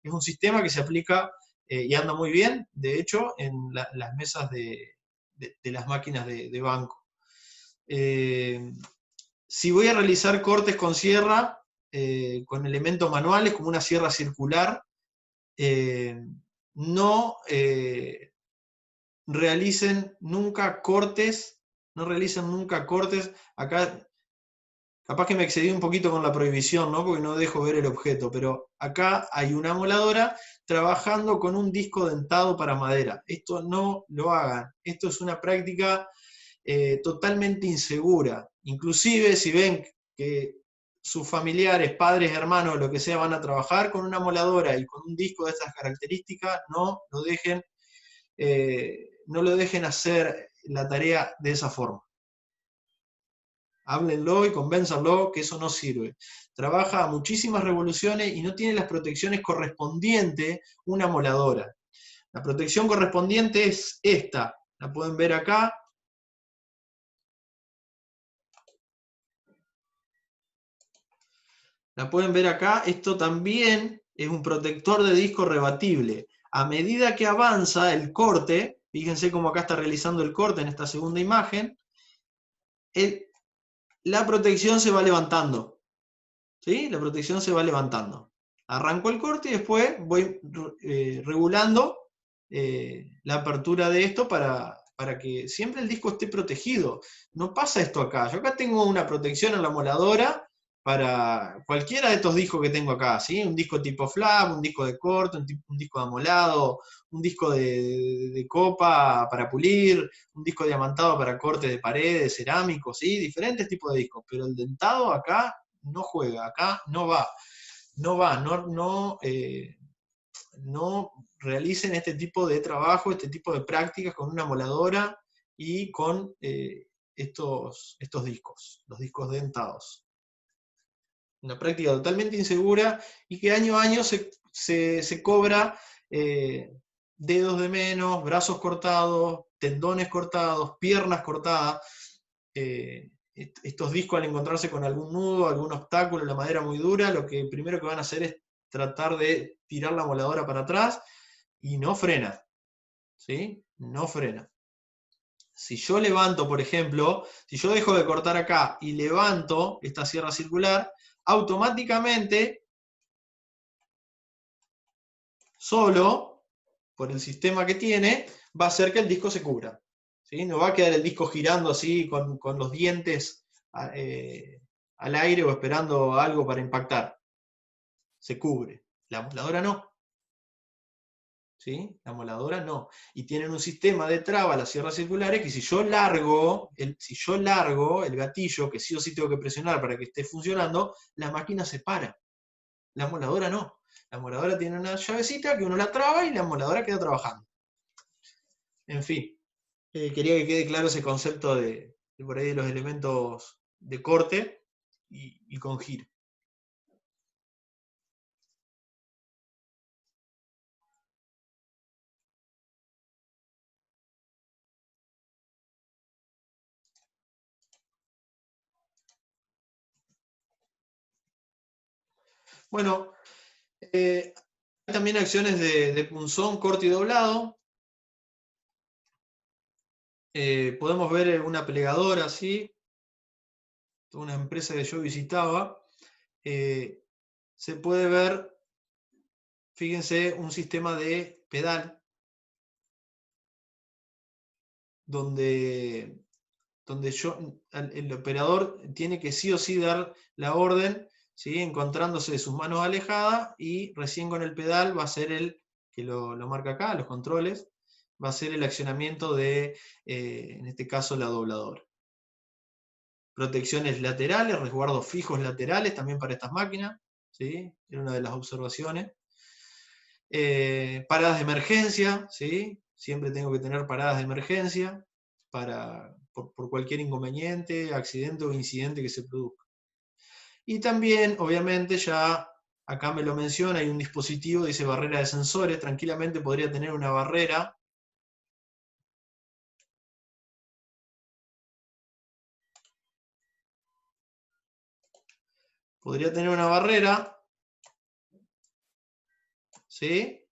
Speaker 1: Es un sistema que se aplica y anda muy bien, de hecho, en las mesas de las máquinas de banco. Si voy a realizar cortes con sierra, con elementos manuales, como una sierra circular, no realicen nunca cortes, acá capaz que me excedí un poquito con la prohibición, ¿no? Porque no dejo ver el objeto, pero acá hay una moladora trabajando con un disco dentado para madera. Esto no lo hagan, esto es una práctica totalmente insegura. Inclusive si ven que sus familiares, padres, hermanos, lo que sea, van a trabajar con una moladora y con un disco de estas características, no lo dejen hacer la tarea de esa forma. Háblenlo y convénzanlo que eso no sirve. Trabaja a muchísimas revoluciones y no tiene las protecciones correspondientes una moladora. La protección correspondiente es esta. La pueden ver acá. La pueden ver acá. Esto también es un protector de disco rebatible. A medida que avanza el corte, fíjense cómo acá está realizando el corte en esta segunda imagen, la protección se va levantando. ¿Sí? La protección se va levantando. Arranco el corte y después voy regulando la apertura de esto para que siempre el disco esté protegido. No pasa esto acá. Yo acá tengo una protección en la moladora para cualquiera de estos discos que tengo acá, ¿sí? Un disco tipo flap, un disco de corte, un disco de amolado, un disco de copa para pulir, un disco diamantado para corte de paredes, cerámicos, ¿sí? Diferentes tipos de discos, pero el dentado acá no juega, acá no va, no realicen este tipo de trabajo, este tipo de prácticas con una moladora y con estos discos, los discos dentados. Una práctica totalmente insegura y que año a año se cobra dedos de menos, brazos cortados, tendones cortados, piernas cortadas. Estos discos al encontrarse con algún nudo, algún obstáculo, la madera muy dura, lo que primero que van a hacer es tratar de tirar la moladora para atrás y no frena, ¿sí? No frena. Si yo levanto, por ejemplo, si yo dejo de cortar acá y levanto esta sierra circular, automáticamente, solo, por el sistema que tiene, va a hacer que el disco se cubra. ¿Sí? No va a quedar el disco girando así con los dientes al aire o esperando algo para impactar. Se cubre. La moladora no. ¿Sí? La moladora no. Y tienen un sistema de traba, las sierras circulares, que si yo largo el gatillo, que sí o sí tengo que presionar para que esté funcionando, la máquina se para. La moladora no. La moladora tiene una llavecita que uno la traba y la moladora queda trabajando. En fin, quería que quede claro ese concepto de por ahí de los elementos de corte y con giro. Bueno, hay también acciones de punzón, corte y doblado. Podemos ver una plegadora así, una empresa que yo visitaba. Se puede ver, fíjense, un sistema de pedal donde el operador tiene que sí o sí dar la orden, ¿sí? Encontrándose de sus manos alejadas, y recién con el pedal va a ser el que lo marca acá, los controles, va a ser el accionamiento de, en este caso, la dobladora. Protecciones laterales, resguardos fijos laterales también para estas máquinas, ¿sí? Era una de las observaciones. Paradas de emergencia, ¿sí? Siempre tengo que tener paradas de emergencia para por cualquier inconveniente, accidente o incidente que se produzca. Y también, obviamente, ya acá me lo menciona, hay un dispositivo, dice barrera de sensores, tranquilamente podría tener una barrera. Podría tener una barrera, ¿sí?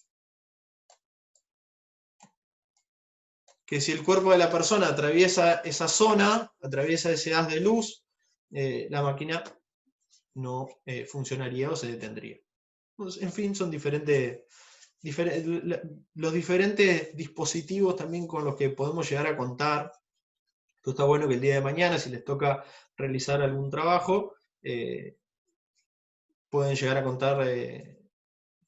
Speaker 1: Que si el cuerpo de la persona atraviesa esa zona, atraviesa ese haz de luz, la máquina no funcionaría o se detendría. Pues, en fin, son los diferentes dispositivos también con los que podemos llegar a contar. Esto está bueno que el día de mañana, si les toca realizar algún trabajo, pueden llegar a contar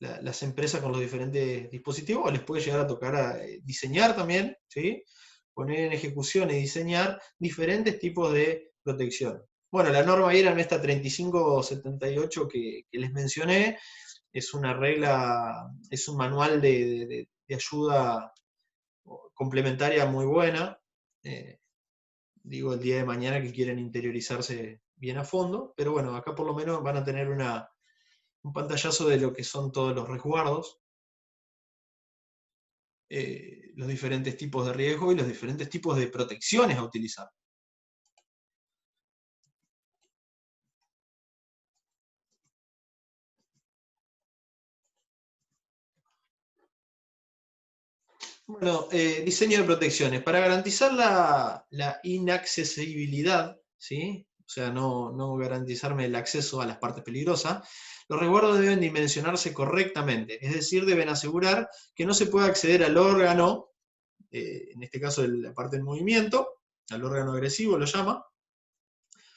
Speaker 1: las empresas con los diferentes dispositivos, o les puede llegar a tocar a diseñar también, ¿sí? Poner en ejecución y diseñar diferentes tipos de protección. Bueno, la norma IRAN, esta 3578 que les mencioné, es una regla, es un manual de ayuda complementaria muy buena. Digo, el día de mañana que quieren interiorizarse bien a fondo, pero bueno, acá por lo menos van a tener un pantallazo de lo que son todos los resguardos, los diferentes tipos de riesgo y los diferentes tipos de protecciones a utilizar. Bueno, diseño de protecciones. Para garantizar la inaccesibilidad, ¿sí? O sea, no garantizarme el acceso a las partes peligrosas, los resguardos deben dimensionarse correctamente, es decir, deben asegurar que no se pueda acceder al órgano, en este caso la parte del movimiento, al órgano agresivo lo llama,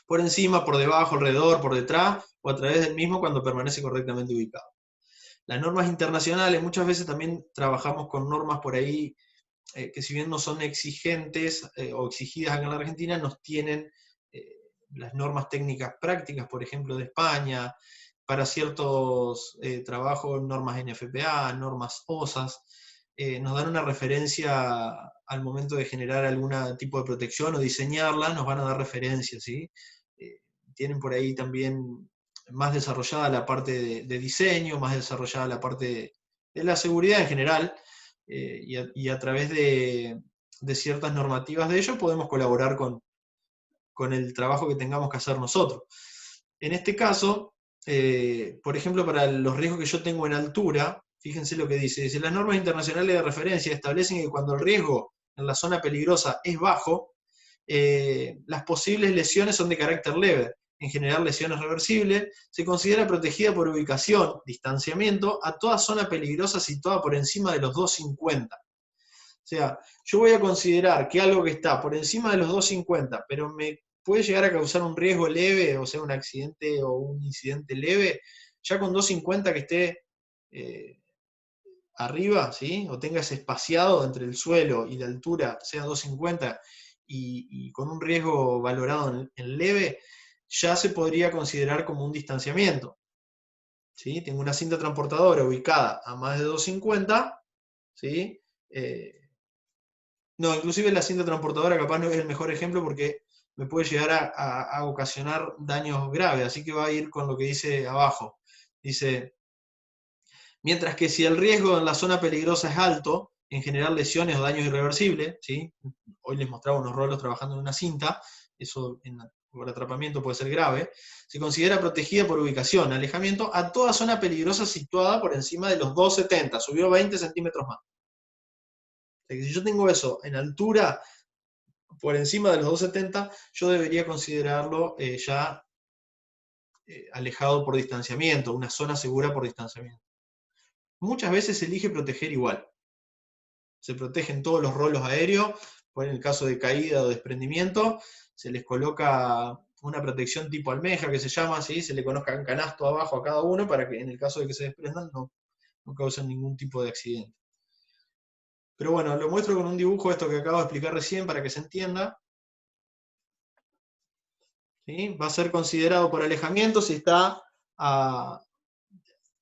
Speaker 1: por encima, por debajo, alrededor, por detrás o a través del mismo cuando permanece correctamente ubicado. Las normas internacionales, muchas veces también trabajamos con normas por ahí que si bien no son exigentes o exigidas acá en la Argentina, nos tienen las normas técnicas prácticas, por ejemplo, de España, para ciertos trabajos, normas NFPA, normas OSAS, nos dan una referencia al momento de generar algún tipo de protección o diseñarla, nos van a dar referencias, ¿sí? Tienen por ahí también más desarrollada la parte de diseño, más desarrollada la parte de la seguridad en general, y a través de ciertas normativas de ello podemos colaborar con el trabajo que tengamos que hacer nosotros. En este caso, por ejemplo, para los riesgos que yo tengo en altura, fíjense lo que dice, las normas internacionales de referencia establecen que cuando el riesgo en la zona peligrosa es bajo, las posibles lesiones son de carácter leve, en general lesiones reversibles, se considera protegida por ubicación, distanciamiento, a toda zona peligrosa situada por encima de los 250. O sea, yo voy a considerar que algo que está por encima de los 250, pero me puede llegar a causar un riesgo leve, o sea, un accidente o un incidente leve, ya con 250 que esté arriba, ¿sí? O tenga ese espaciado entre el suelo y la altura, sea 250, y con un riesgo valorado en leve, ya se podría considerar como un distanciamiento. ¿Sí? Tengo una cinta transportadora ubicada a más de 250, ¿sí? No, inclusive la cinta transportadora capaz no es el mejor ejemplo porque me puede llegar a ocasionar daños graves, así que va a ir con lo que dice abajo. Dice, mientras que si el riesgo en la zona peligrosa es alto, en generar lesiones o daños irreversibles, ¿sí? Hoy les mostraba unos rolos trabajando en una cinta, eso por atrapamiento puede ser grave, se considera protegida por ubicación, alejamiento a toda zona peligrosa situada por encima de los 270, subió 20 centímetros más. O sea que si yo tengo eso en altura por encima de los 270, yo debería considerarlo ya alejado por distanciamiento, una zona segura por distanciamiento. Muchas veces se elige proteger igual. Se protegen todos los rolos aéreos, en el caso de caída o desprendimiento, se les coloca una protección tipo almeja que se llama así, se le coloca un canasto abajo a cada uno para que en el caso de que se desprendan no causen ningún tipo de accidente. Pero bueno, lo muestro con un dibujo, esto que acabo de explicar recién para que se entienda. ¿Sí? Va a ser considerado por alejamiento si está a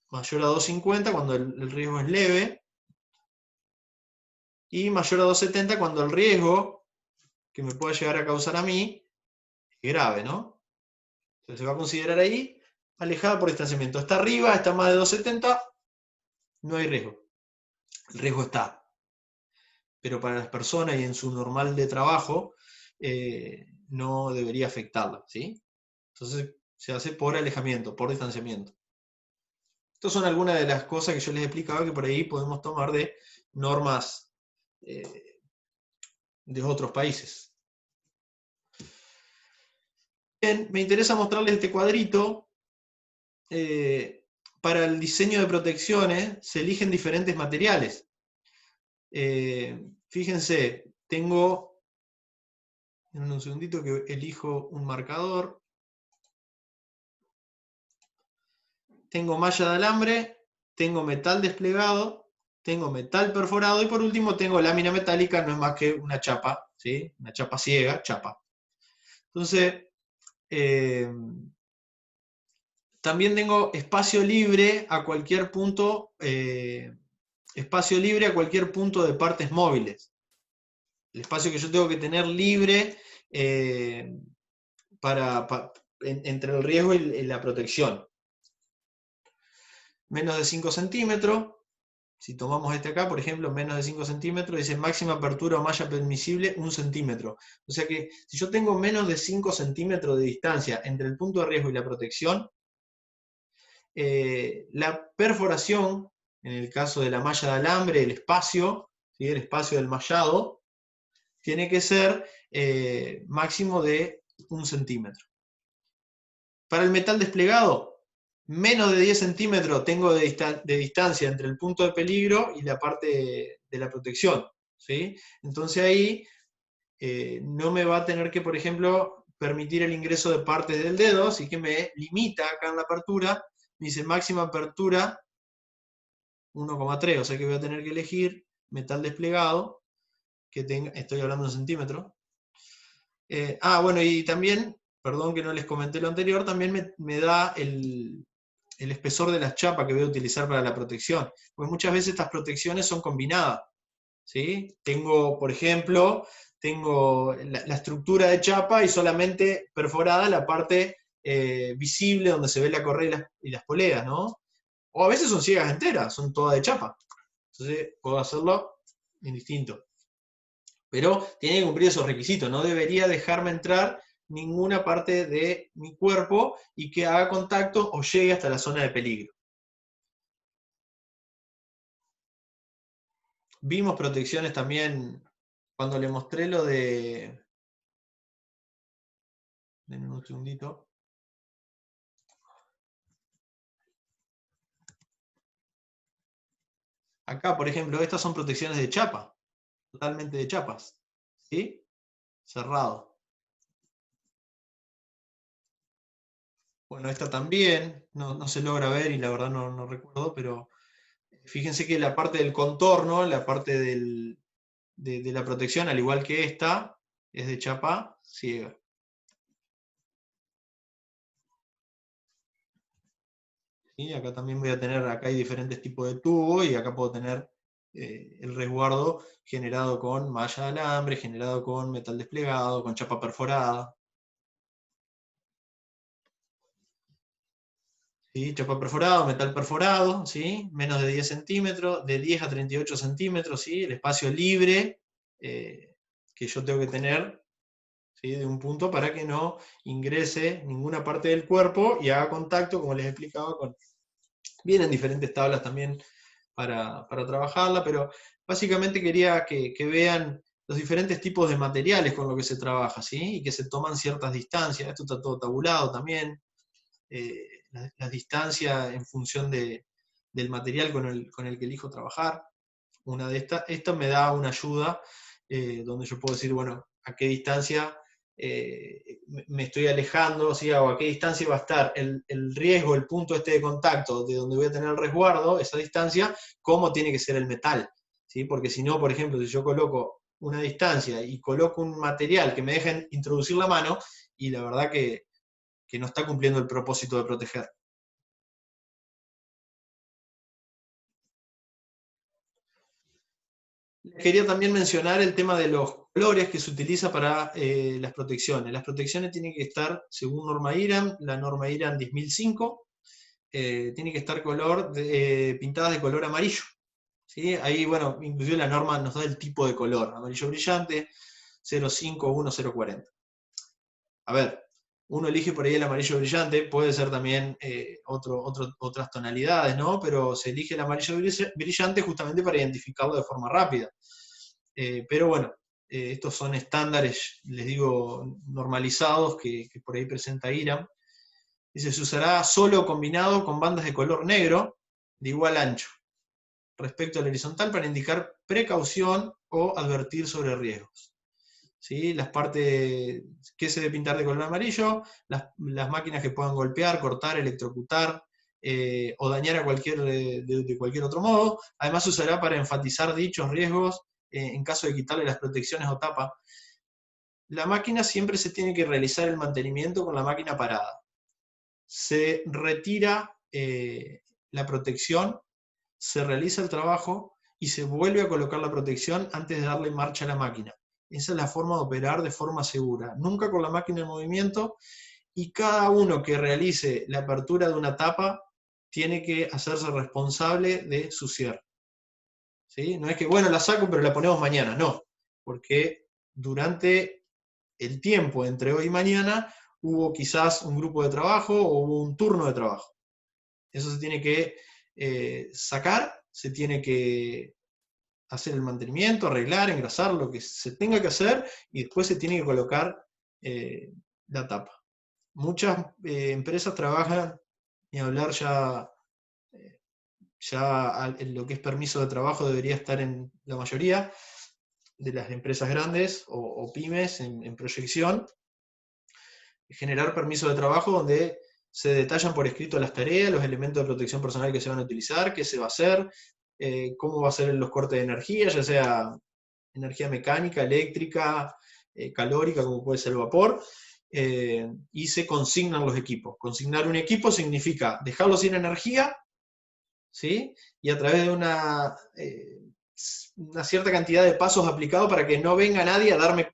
Speaker 1: mayor a 250 cuando el riesgo es leve, y mayor a 270 cuando el riesgo que me pueda llegar a causar a mí es grave, ¿no? Entonces se va a considerar ahí alejada por distanciamiento. Está arriba, está más de 270, no hay riesgo. El riesgo está. Pero para las personas y en su normal de trabajo, no debería afectarla, ¿sí? Entonces se hace por alejamiento, por distanciamiento. Estas son algunas de las cosas que yo les explicaba que por ahí podemos tomar de normas de otros países. Bien, me interesa mostrarles este cuadrito. Para el diseño de protecciones se eligen diferentes materiales. Fíjense, tengo, en un segundito que elijo un marcador. Tengo malla de alambre, tengo metal desplegado, tengo metal perforado y por último tengo lámina metálica, no es más que una chapa, ¿sí? Una chapa ciega, chapa. Entonces, también tengo espacio libre a cualquier punto, espacio libre a cualquier punto de partes móviles. El espacio que yo tengo que tener libre entre el riesgo y la protección. Menos de 5 centímetros. Si tomamos este acá, por ejemplo, menos de 5 centímetros, dice máxima apertura o malla permisible 1 centímetro. O sea que si yo tengo menos de 5 centímetros de distancia entre el punto de riesgo y la protección, la perforación, en el caso de la malla de alambre, el espacio, ¿sí? El espacio del mallado, tiene que ser máximo de 1 centímetro. Para el metal desplegado, menos de 10 centímetros tengo de distancia entre el punto de peligro y la parte de la protección, ¿sí? Entonces ahí no me va a tener que, por ejemplo, permitir el ingreso de partes del dedo, así que me limita acá en la apertura, me dice máxima apertura 1,3, o sea que voy a tener que elegir metal desplegado, que tenga, estoy hablando en centímetros. Bueno, y también, perdón que no les comenté lo anterior, también me da el espesor de las chapas que voy a utilizar para la protección. Porque muchas veces estas protecciones son combinadas, ¿sí? Tengo, por ejemplo, tengo la estructura de chapa y solamente perforada la parte visible donde se ve la correa y las poleas, ¿no? O a veces son ciegas enteras, son todas de chapa. Entonces puedo hacerlo indistinto. Pero tiene que cumplir esos requisitos, no debería dejarme entrar ninguna parte de mi cuerpo y que haga contacto o llegue hasta la zona de peligro. Vimos protecciones también cuando le mostré lo de... Denme un segundito. Acá, por ejemplo, estas son protecciones de chapa, totalmente de chapas, ¿sí? Cerrado. Bueno, esta también, no se logra ver y la verdad no recuerdo, pero fíjense que la parte del contorno, la parte de la protección, al igual que esta, es de chapa ciega. ¿Sí? Acá también voy a tener, acá hay diferentes tipos de tubo y acá puedo tener el resguardo generado con malla de alambre, generado con metal desplegado, con chapa perforada. ¿Sí? Chapa perforado, metal perforado, ¿sí? Menos de 10 centímetros, de 10 a 38 centímetros, ¿sí? El espacio libre que yo tengo que tener, ¿sí? De un punto para que no ingrese ninguna parte del cuerpo y haga contacto, como les explicaba, con... Vienen diferentes tablas también para trabajarla, pero básicamente quería que vean los diferentes tipos de materiales con los que se trabaja, ¿sí? Y que se toman ciertas distancias. Esto está todo tabulado también. Las distancias en función del material con el que elijo trabajar. Una de estas, esto me da una ayuda donde yo puedo decir, bueno, a qué distancia me estoy alejando, ¿sí? O a qué distancia va a estar el riesgo, el punto este de contacto, de donde voy a tener el resguardo, esa distancia, cómo tiene que ser el metal, ¿sí? Porque si no, por ejemplo, si yo coloco una distancia y coloco un material que me dejen introducir la mano, y la verdad que no está cumpliendo el propósito de proteger. Quería también mencionar el tema de los colores que se utiliza para las protecciones. Las protecciones tienen que estar, según norma IRAM, la norma IRAM 10005, tiene que estar pintadas de color amarillo. ¿Sí? Ahí, bueno, inclusive la norma nos da el tipo de color, amarillo brillante, 051-040. A ver, uno elige por ahí el amarillo brillante, puede ser también otras tonalidades, ¿no? Pero se elige el amarillo brillante justamente para identificarlo de forma rápida. Pero bueno, estos son estándares, les digo, normalizados que por ahí presenta IRAM. Dice, se usará solo o combinado con bandas de color negro de igual ancho respecto al horizontal para indicar precaución o advertir sobre riesgos. ¿Sí? Las partes que se debe pintar de color amarillo, las máquinas que puedan golpear, cortar, electrocutar o dañar a de cualquier otro modo. Además se usará para enfatizar dichos riesgos en caso de quitarle las protecciones o tapa. La máquina siempre se tiene que realizar el mantenimiento con la máquina parada. Se retira la protección, se realiza el trabajo y se vuelve a colocar la protección antes de darle marcha a la máquina. Esa es la forma de operar de forma segura, nunca con la máquina en movimiento, y cada uno que realice la apertura de una tapa tiene que hacerse responsable de su cierre. ¿Sí? No es que, bueno, la saco pero la ponemos mañana, no, porque durante el tiempo entre hoy y mañana hubo quizás un grupo de trabajo o hubo un turno de trabajo. Eso se tiene que sacar, se tiene que hacer el mantenimiento, arreglar, engrasar, lo que se tenga que hacer, y después se tiene que colocar la tapa. Muchas empresas trabajan, ni hablar ya en lo que es permiso de trabajo debería estar en la mayoría de las empresas grandes o pymes en proyección, generar permiso de trabajo donde se detallan por escrito las tareas, los elementos de protección personal que se van a utilizar, qué se va a hacer, cómo va a ser los cortes de energía, ya sea energía mecánica, eléctrica, calórica, como puede ser el vapor, y se consignan los equipos. Consignar un equipo significa dejarlo sin energía, ¿sí? Y a través de una cierta cantidad de pasos aplicados para que no venga nadie a darme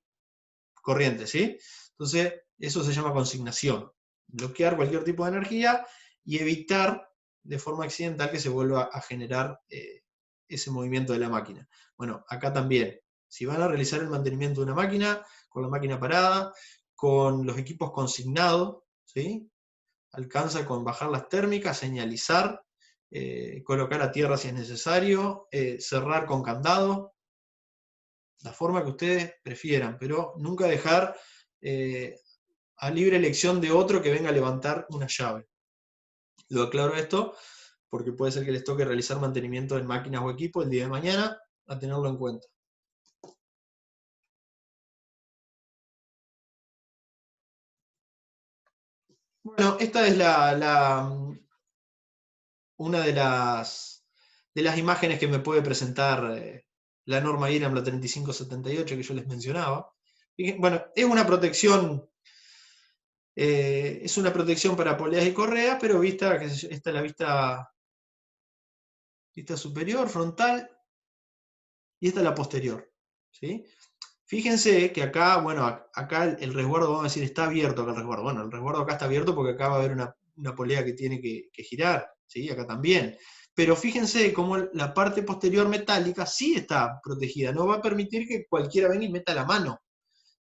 Speaker 1: corriente, ¿sí? Entonces, eso se llama consignación. Bloquear cualquier tipo de energía y evitar de forma accidental que se vuelva a generar ese movimiento de la máquina. Bueno, acá también, si van a realizar el mantenimiento de una máquina, con la máquina parada, con los equipos consignados, ¿sí? Alcanza con bajar las térmicas, señalizar, colocar a tierra si es necesario, cerrar con candado, la forma que ustedes prefieran, pero nunca dejar a libre elección de otro que venga a levantar una llave. Lo aclaro esto porque puede ser que les toque realizar mantenimiento en máquinas o equipos el día de mañana, a tenerlo en cuenta. Bueno, esta es una de las imágenes que me puede presentar la norma IRAM, la 3578 que yo les mencionaba. Bueno, es una protección para poleas y correas, pero esta es la vista superior, frontal, y esta es la posterior. ¿Sí? Fíjense que acá, bueno, acá el resguardo, vamos a decir, está abierto acá el resguardo. Bueno, el resguardo acá está abierto porque acá va a haber una polea que tiene que girar, ¿sí? Acá también. Pero fíjense cómo la parte posterior metálica sí está protegida, no va a permitir que cualquiera venga y meta la mano.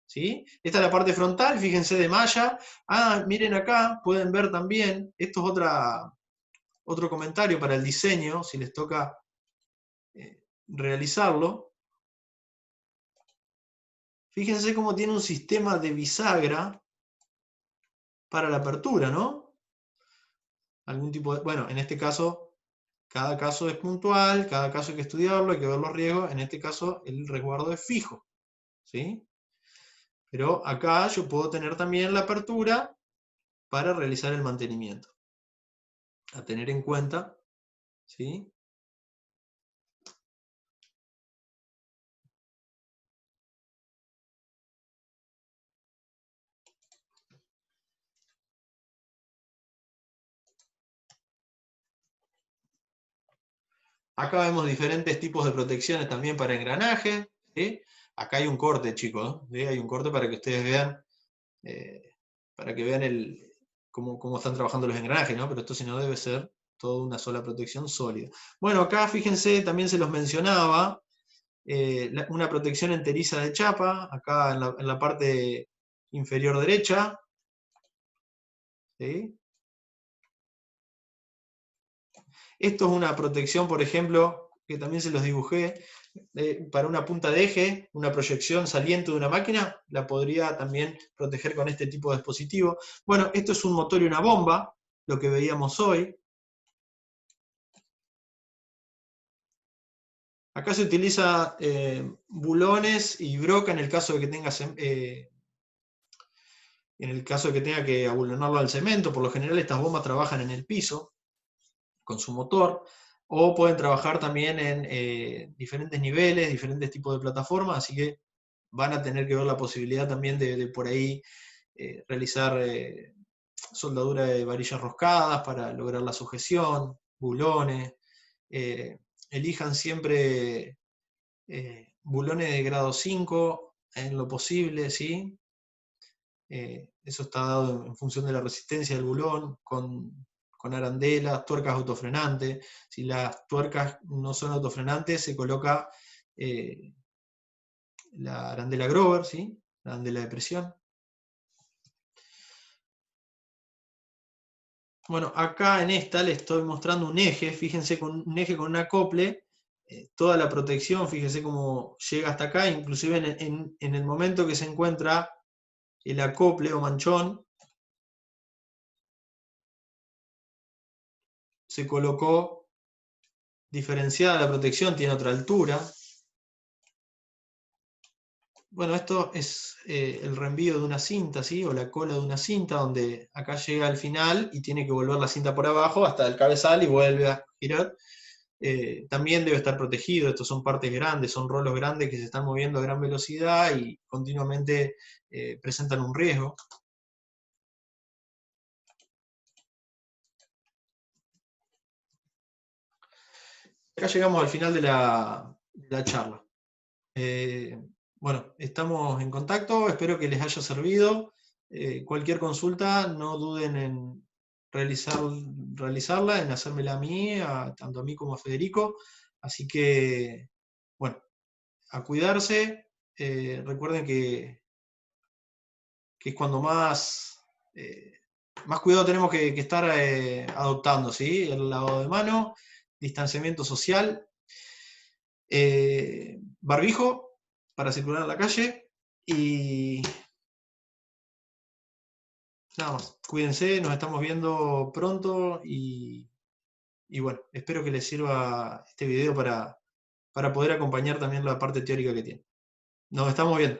Speaker 1: ¿Sí? Esta es la parte frontal, fíjense de malla. Ah, miren acá, pueden ver también, esto es otro comentario para el diseño, si les toca realizarlo. Fíjense cómo tiene un sistema de bisagra para la apertura, ¿no? Algún tipo de, bueno, en este caso, cada caso es puntual, cada caso hay que estudiarlo, hay que ver los riesgos, en este caso el resguardo es fijo, ¿sí? Pero acá yo puedo tener también la apertura para realizar el mantenimiento. A tener en cuenta, ¿sí? Acá vemos diferentes tipos de protecciones también para engranajes, ¿sí? Acá hay un corte, chicos, ¿sí? Hay un corte para que ustedes vean, cómo están trabajando los engranajes, ¿no? Pero esto si no debe ser toda una sola protección sólida. Bueno, acá fíjense, también se los mencionaba, una protección enteriza de chapa, acá en la parte inferior derecha. ¿Sí? Esto es una protección, por ejemplo, que también se los dibujé, para una punta de eje, una proyección saliente de una máquina, la podría también proteger con este tipo de dispositivo. Bueno, esto es un motor y una bomba, lo que veíamos hoy. Acá se utiliza bulones y broca en el caso de que tenga que abulonarlo al cemento. Por lo general estas bombas trabajan en el piso con su motor, o pueden trabajar también en diferentes niveles, diferentes tipos de plataformas, así que van a tener que ver la posibilidad también de por ahí realizar soldadura de varillas roscadas para lograr la sujeción, bulones. Elijan siempre bulones de grado 5 en lo posible, ¿sí? Eso está dado en función de la resistencia del bulón, con arandelas, tuercas autofrenantes. Si las tuercas no son autofrenantes, se coloca la arandela Grover, ¿sí? La arandela de presión. Bueno, acá en esta le estoy mostrando un eje, fíjense, con un eje con un acople, toda la protección, fíjense cómo llega hasta acá, inclusive en el momento que se encuentra el acople o manchón, se colocó diferenciada la protección, tiene otra altura. Bueno, esto es el reenvío de una cinta, ¿sí? O la cola de una cinta, donde acá llega al final y tiene que volver la cinta por abajo hasta el cabezal y vuelve a girar. También debe estar protegido, estos son partes grandes, son rolos grandes que se están moviendo a gran velocidad y continuamente presentan un riesgo. Acá llegamos al final de la charla. Bueno, estamos en contacto, espero que les haya servido. Cualquier consulta, no duden en realizarla, en hacérmela a mí, tanto a mí como a Federico. Así que, bueno, a cuidarse. Recuerden que es cuando más cuidado tenemos que estar adoptando, ¿sí? El lavado de mano, distanciamiento social, barbijo para circular en la calle y nada más. Cuídense, nos estamos viendo pronto y bueno, espero que les sirva este video para poder acompañar también la parte teórica que tiene. Nos estamos viendo.